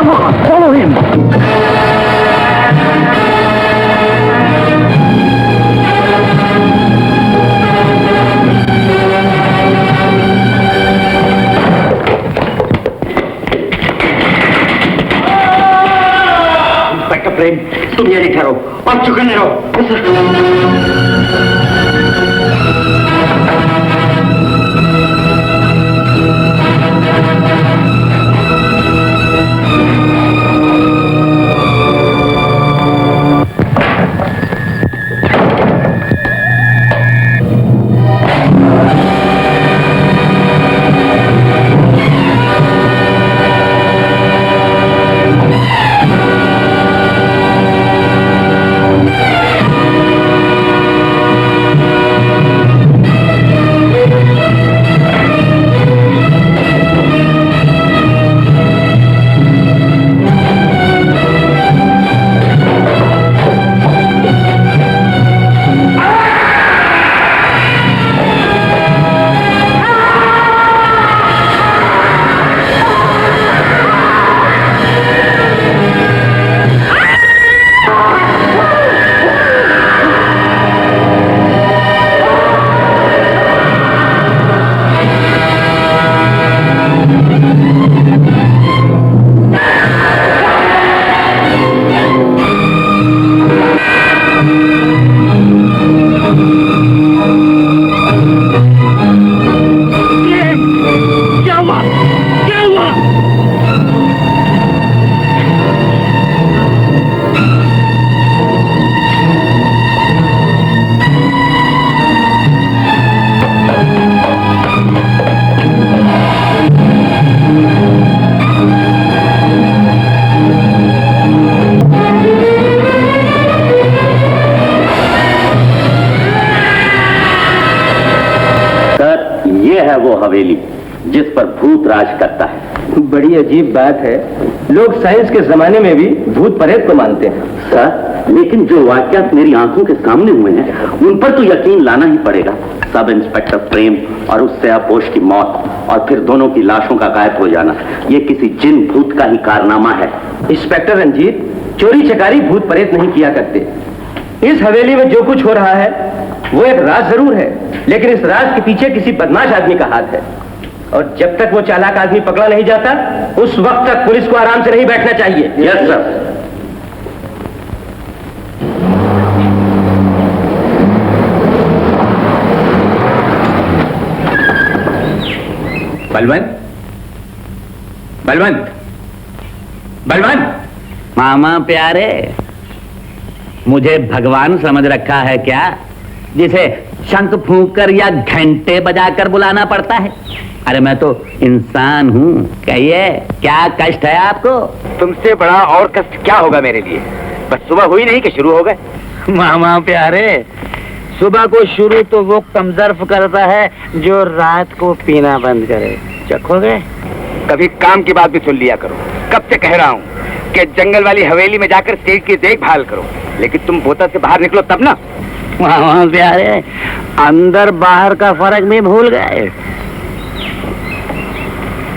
Come on, follow him. Inspector Prem, तुम यही ठहरो और चुकने रहो। हवेली जिस पर भूत राज करता है। बड़ी अजीब बात है, लोग साइंस के जमाने में भी भूत प्रेत को मानते हैं। सर, लेकिन जो वाकयात मेरी आंखों के सामने हुए हैं उन पर तो यकीन लाना ही पड़ेगा। सब इंस्पेक्टर प्रेम और उससे अपोश की मौत और फिर दोनों की लाशों का गायब हो जाना, ये किसी जिन भूत का ही कारनामा है। इंस्पेक्टर रंजीत, चोरी चकारी भूत प्रेत नहीं किया करते। इस हवेली में जो कुछ हो रहा है वो एक राज जरूर है, लेकिन इस राज के पीछे किसी बदमाश आदमी का हाथ है, और जब तक वो चालाक आदमी पकड़ा नहीं जाता उस वक्त तक पुलिस को आराम से नहीं बैठना चाहिए। Yes sir. बलवंत, बलवंत, बलवंत। मामा प्यारे, मुझे भगवान समझ रखा है क्या, जिसे शंख फूंककर या घंटे बजाकर बुलाना पड़ता है? अरे मैं तो इंसान हूँ। कहिए, क्या कष्ट है आपको? तुमसे बड़ा और कष्ट क्या होगा मेरे लिए? बस सुबह हुई नहीं कि शुरू हो गए। मामा प्यारे, सुबह को शुरू तो वो कमजर्फ करता है जो रात को पीना बंद करे। चखोगे? कभी काम की बात भी सुन लिया करो। कब से कह रहा हूँ कि जंगल वाली हवेली में जाकर स्टेज की देखभाल करो, लेकिन तुम बोतल से बाहर निकलो तब ना। मामा प्यारे, अंदर बाहर का फर्क भी भूल गए।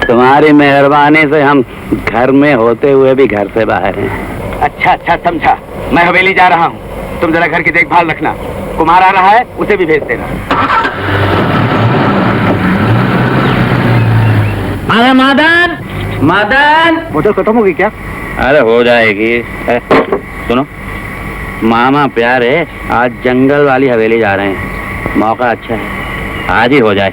तुम्हारी मेहरबानी से हम घर में होते हुए भी घर से बाहर हैं। अच्छा अच्छा, समझा। मैं हवेली जा रहा हूँ, तुम जरा घर की देखभाल रखना। कुमार आ रहा है, उसे भी भेज देना। अरे मदन, मदन, बोतल खत्म होगी क्या? अरे हो जाएगी। सुनो मामा प्यारे, आज जंगल वाली हवेली जा रहे हैं, मौका अच्छा है, आज ही हो जाए।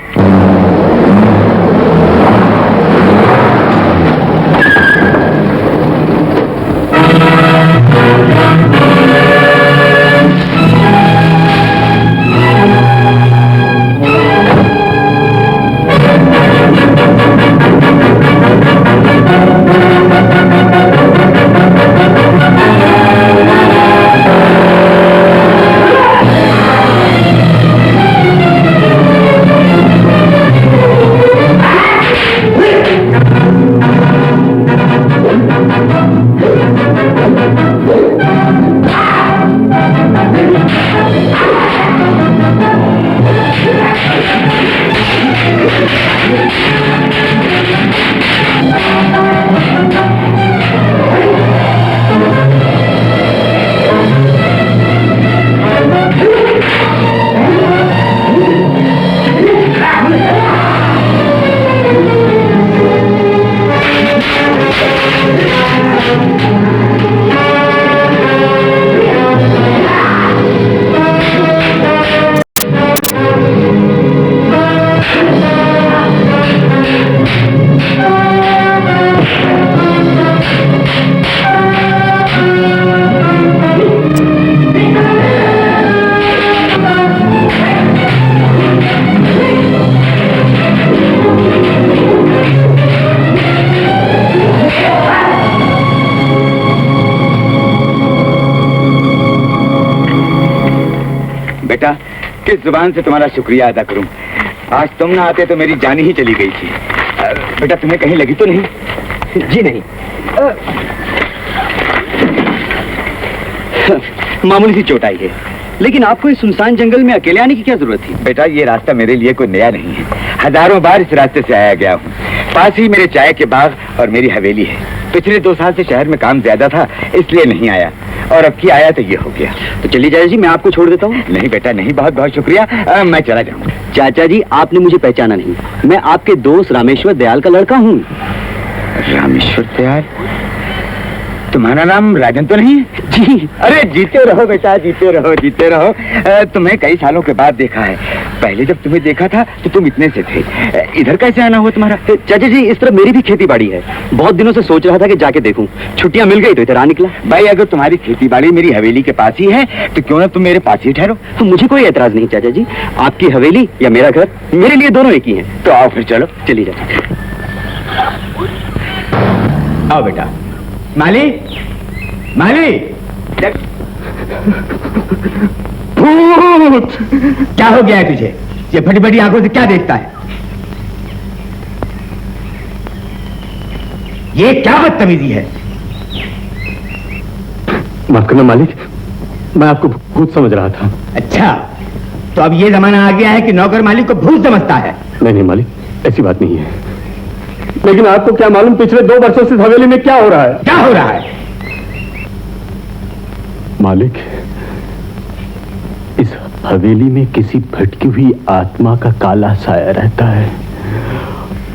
जुबान से तुम्हारा शुक्रिया अदा करूं? आज तुम ना आते तो मेरी जान ही चली गई थी। बेटा तुम्हें कहीं लगी तो नहीं? जी नहीं। मामूली सी चोट आई है। लेकिन आपको इस सुनसान जंगल में अकेले आने की क्या जरूरत थी? बेटा ये रास्ता मेरे लिए कोई नया नहीं है। हजारों बार इस रास्ते से आया गया हूँ। पास ही मेरे चाय के बाग और मेरी हवेली है। पिछले 2 साल से शहर में काम ज्यादा था, इसलिए नहीं आया, और अब की आया तो ये हो गया। तो चलिए चाचा जी, मैं आपको छोड़ देता हूँ। नहीं बेटा नहीं, बहुत बहुत शुक्रिया, मैं चला जाऊंगा। चाचा जी, आपने मुझे पहचाना नहीं। मैं आपके दोस्त रामेश्वर दयाल का लड़का हूँ। रामेश्वर दयाल? तुम्हारा नाम राजन तो नहीं है? जी। अरे जीते रहो बेटा, जीते रहो, जीते रहो। तुम्हें कई सालों के बाद देखा है। पहले जब तुम्हें देखा था तो तुम इतने से थे। इधर कैसे आना हुआ तुम्हारा? चाचा जी, इस तरफ मेरी भी खेती बाड़ी है। बहुत दिनों से सोच रहा था कि जाके देखूं। छुट्टियां मिल गई तो इधर आ निकला। भाई अगर तुम्हारी खेती बाड़ी मेरी हवेली के पास ही है तो क्यों ना तुम मेरे पास ही ठहरो। तो मुझे कोई एतराज नहीं चाचा जी। आपकी हवेली या मेरा घर, मेरे लिए दोनों एक ही हैं। तो आओ फिर चलो। चलिए चाचा। आओ बेटा। माली, माली। भूत! क्या हो गया है तुझे? ये फटी फटी आंखों से क्या देखता है? ये क्या बदतमीजी है? माफ करना मालिक, मैं आपको भूत समझ रहा था। अच्छा, तो अब ये जमाना आ गया है कि नौकर मालिक को भूत समझता है। नहीं नहीं मालिक, ऐसी बात नहीं है। लेकिन आपको क्या मालूम पिछले 2 वर्षों से हवेली में क्या हो रहा है? क्या हो रहा है? मालिक, इस हवेली में किसी भटकी हुई आत्मा का काला साया रहता है,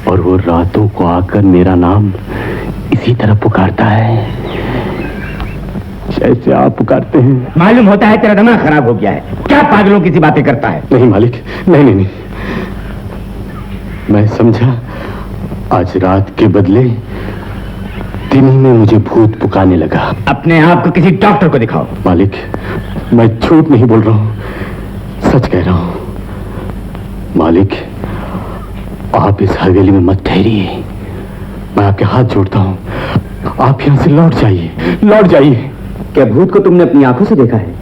और वो रातों को आकर मेरा नाम इसी तरह पुकारता है जैसे आप पुकारते हैं। मालूम होता है तेरा दिमाग खराब हो गया है। क्या पागलों की सी बातें करता है? नहीं मालिक, नहीं नहीं नहीं, मैं समझा आज रात के बदले दिन ही में मुझे भूत पुकारने लगा। अपने आप को किसी डॉक्टर को दिखाओ। मालिक, मैं झूठ नहीं बोल रहा हूं, सच कह रहा हूं। मालिक, आप इस हवेली में मत ठहरिए। मैं आपके हाथ जोड़ता हूं, आप यहां से लौट जाइए, लौट जाइए। क्या भूत को तुमने अपनी आंखों से देखा है?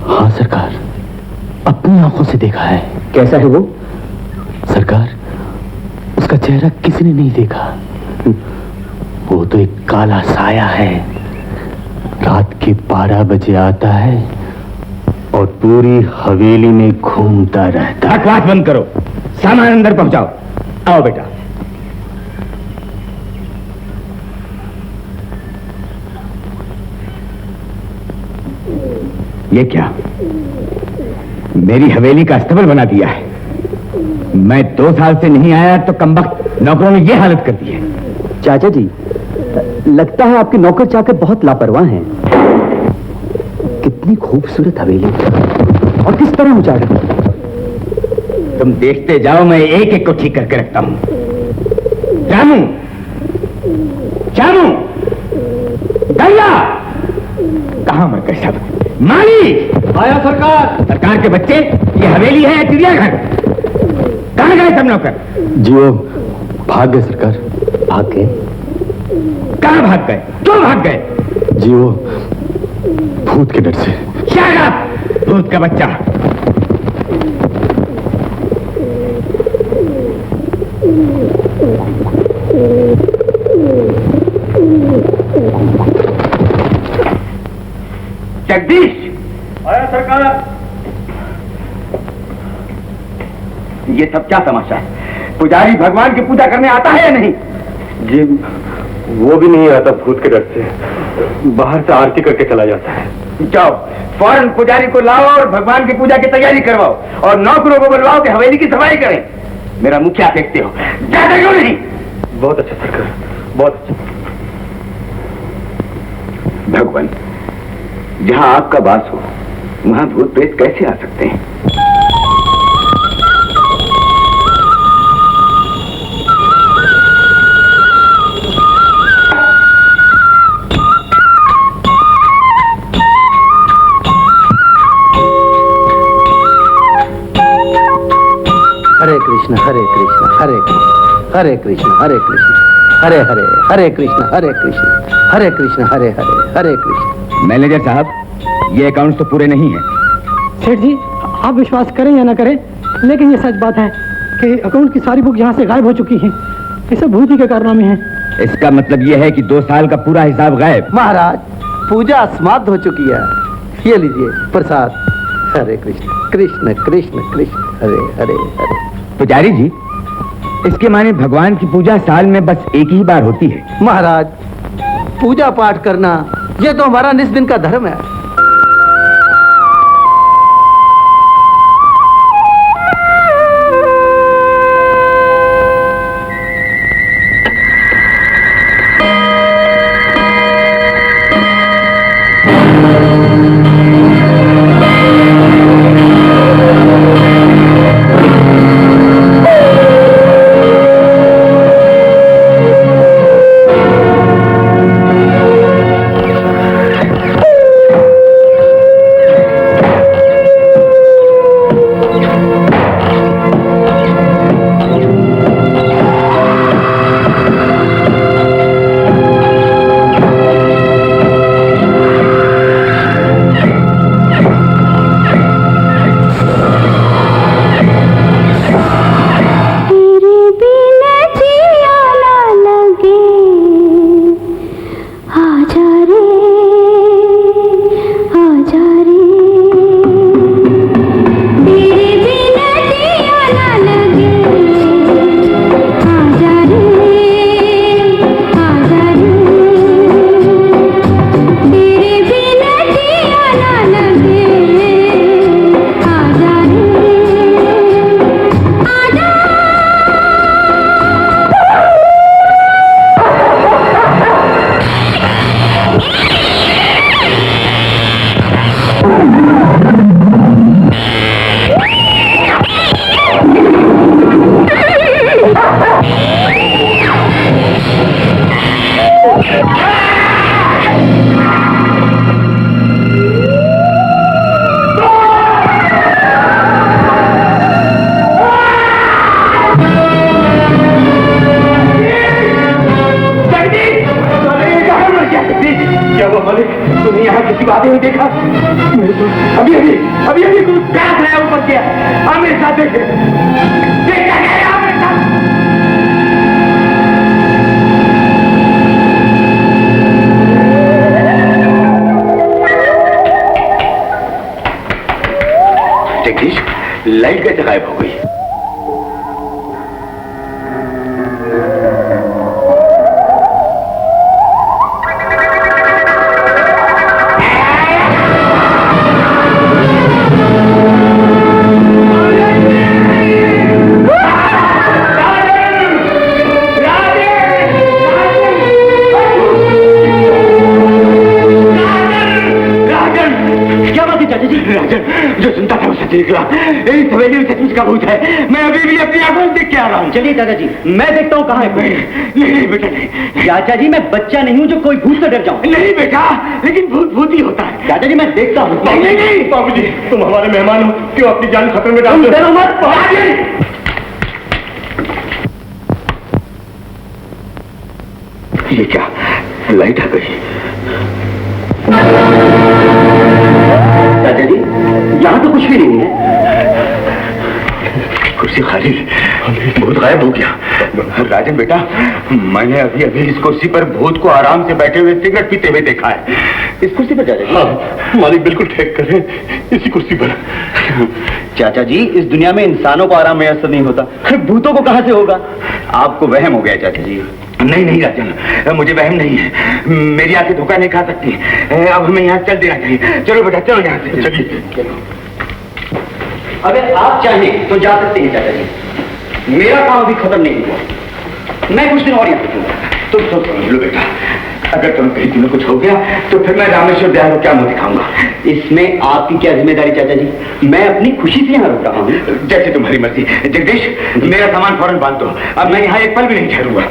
हाँ सरकार, अपनी आंखों से देखा है। कैसा है वो? सरकार, उसका चेहरा किसी ने नहीं देखा। वो तो एक काला साया है। रात के 12 बजे आता है और पूरी हवेली में घूमता रहता है। बकवास बंद करो, सामान अंदर पहुंचाओ। आओ बेटा। ये क्या? मेरी हवेली का अस्तबल बना दिया है। मैं 2 साल से नहीं आया तो कमबख्त नौकरों ने ये हालत कर दी है। चाचा जी, लगता है आपके नौकर चाकर बहुत लापरवाह हैं। कितनी खूबसूरत हवेली और किस तरह उजाड़ा। तुम देखते जाओ, मैं एक एक को ठीक करके रखता हूं। रामू, श्यामू, दरिया, कहां मैं कैसा? माली आया सरकार। सरकार के बच्चे, ये हवेली है या चिड़ियाघर? कहां गए सब नौकर? जी वो भाग गए सरकार। भाग गए? कहां भाग गए? क्यों भाग गए? जी वो भूत के डर से। Shut up! भूत का बच्चा। जगदीश! आया सरकार। ये सब क्या तमाशा है? पुजारी भगवान की पूजा करने आता है या नहीं? जी वो भी नहीं आता, भूत के डर से बाहर से आरती करके चला जाता है। जाओ, फौरन पुजारी को लाओ और भगवान की पूजा की तैयारी करवाओ, और नौकरों को बुलवाओ कि हवेली की सफाई करें। मेरा मुखिया देखते हो, जाते क्यों नहीं? बहुत अच्छा सरकार, बहुत अच्छा। भगवान, जहां आपका वास हो वहां भूत प्रेत कैसे आ सकते हैं? हरे कृष्ण हरे कृष्ण हरे कृष्ण हरे कृष्ण हरे कृष्ण हरे हरे हरे कृष्ण हरे कृष्ण हरे कृष्ण हरे हरे हरे कृष्ण। मैनेजर साहब, ये अकाउंट्स तो पूरे नहीं है। सेठ जी, आप विश्वास करें या ना करें, लेकिन ये सच बात है कि अकाउंट की सारी बुक यहाँ से गायब हो चुकी हैं। ये सब भूत ही के कारनामे हैं। इसका मतलब यह है कि 2 साल का पूरा हिसाब गायब। महाराज, पूजा समाप्त हो चुकी है। ये लीजिए प्रसाद। हरे कृष्ण कृष्ण कृष्ण कृष्ण हरे हरे हरे। पुजारी जी, इसके माने भगवान की पूजा साल में बस एक ही बार होती है। महाराज, पूजा पाठ करना ये तो हमारा निस दिन का धर्म है। लाइट कैसे गायब हो गई? इस हवेली में सचमुच का भूत है। मैं अभी भी अपनी आंखों से देख के आ रहा हूँ। चलिए दादाजी, मैं देखता हूँ कहाँ है। नहीं बेटा नहीं। चाचा जी, मैं बच्चा नहीं हूँ जो कोई भूत से डर जाऊँ। नहीं बेटा, लेकिन भूत भूत ही होता है। दादाजी मैं देखता हूँ। नहीं बाबूजी, तुम हमारे मेहमान हो, क्यों अपनी जान खतरे में डाल दो? मत। ये क्या, लाइट आ गई? चाचा जी, यहाँ तो कुछ भी नहीं है। कुर्सी खाली, भूत गायब हो गया। राजन बेटा, मैंने अभी अभी इस कुर्सी पर भूत को आराम से बैठे हुए सिगरेट पीते हुए देखा है। इस कुर्सी पर चाचा जी? हाँ, मालिक बिल्कुल ठीक कर रहे हैं, इसी कुर्सी पर। चाचा जी, इस दुनिया में इंसानों को आराम मैसर नहीं होता, भूतों को कहां से होगा? आपको वहम हो गया चाचा जी। नहीं नहीं राजन, मुझे वहम नहीं है। मेरी आंखें धोखा नहीं खा सकती। अब हमें यहाँ चल देना चाहिए। चलो बेटा, चलो यहाँ से। चलिए चलो। अगर आप चाहें तो जा सकते हैं चाचा जी, मेरा काम अभी खत्म नहीं हुआ। मैं कुछ दिन और यहाँ रुकूंगा। तुम तो समझ लो बेटा, अगर तुम कहीं तुम्हें कुछ हो गया तो फिर मैं रामेश्वर दयाल को क्या मुंह दिखाऊंगा? इसमें आपकी क्या जिम्मेदारी चाचा जी? मैं अपनी खुशी से यहाँ रुक रहा हूँ। जैसे तुम्हारी मर्जी। जगदीश, मेरा सामान फौरन बांध दो। अब मैं यहाँ एक पल भी नहीं ठहरूंगा।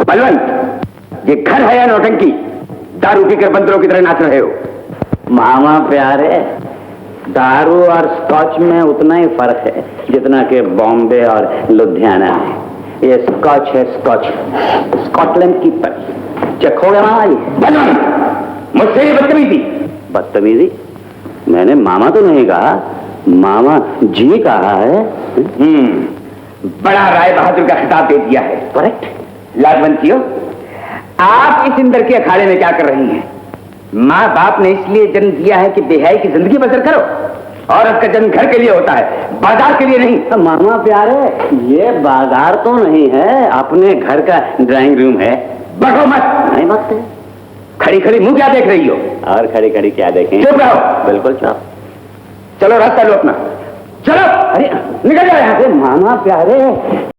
बलवंत, ये घर है या नौटंकी? दारू पीकर बंदरों की तरह नाच रहे हो। मामा प्यारे, दारू और स्कॉच में उतना ही फर्क है जितना कि बॉम्बे और लुधियाना में। ये स्कॉच है, स्कॉच, स्कॉटलैंड की परी। चेक हो गया मामा जी? मुझसे ये बदतमीजी। बदतमीजी? मैंने मामा तो नहीं कहा, मामा जी कहा है। बड़ा राय बहादुर का खिताब दे दिया है। करेक्ट। लाजवंतियों, आप इस इंदर के अखाड़े में क्या कर रही हैं? माँ बाप ने इसलिए जन्म दिया है कि बेहयाई की जिंदगी बसर करो। औरत का जन्म घर के लिए होता है, बाजार के लिए नहीं। मामा प्यारे, ये बाजार तो नहीं है, अपने घर का ड्राइंग रूम है। बढ़ो मत। नहीं बात है। खड़ी खड़ी मुंह क्या देख रही हो? और खड़ी खड़ी क्या देखें? चुप रहो। बिल्कुल चुप। चलो रास्ता लो अपना, चलो। अरे निकल जाओ यहाँ से। मामा प्यारे,